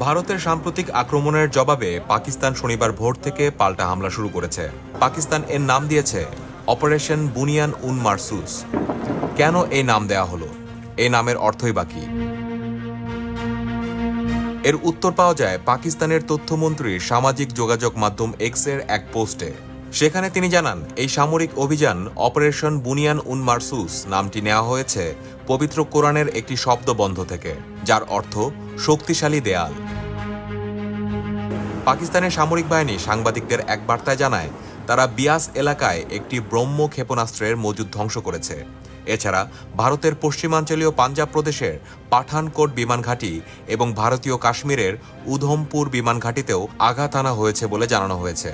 ভারতের সাম্প্রতিক আক্রমণের জবাবে পাকিস্তান শনিবার ভোর থেকে পাল্টা হামলা শুরু করেছে। পাকিস্তান এর নাম দিয়েছে অপারেশন বুনিয়ান উন মারসুস। কেন এই নাম দেয়া হলো? এই নামের অর্থই বা কি? এর উত্তর পাওয়া যায় পাকিস্তানের তথ্যমন্ত্রীর সামাজিক যোগাযোগ মাধ্যম এক্সের এক পোস্টে। সেখানে তিনি জানান, এই সামরিক অভিযান অপারেশন বুনিয়ান উন মারসুস নামটি নেওয়া হয়েছে পবিত্র কোরআনের একটি শব্দবন্ধ থেকে, যার অর্থ শক্তিশালী দেয়াল। পাকিস্তানের সামরিক বাহিনী সাংবাদিকদের এক বার্তায় জানায়, তারা বিয়াস এলাকায় একটি ব্রহ্ম ক্ষেপণাস্ত্রের মজুদ ধ্বংস করেছে। এছাড়া ভারতের পশ্চিমাঞ্চলীয় পাঞ্জাব প্রদেশের পাঠানকোট বিমান ঘাঁটি এবং ভারতীয় কাশ্মীরের উধমপুর বিমান ঘাঁটিতেও আঘাত আনা হয়েছে বলে জানানো হয়েছে।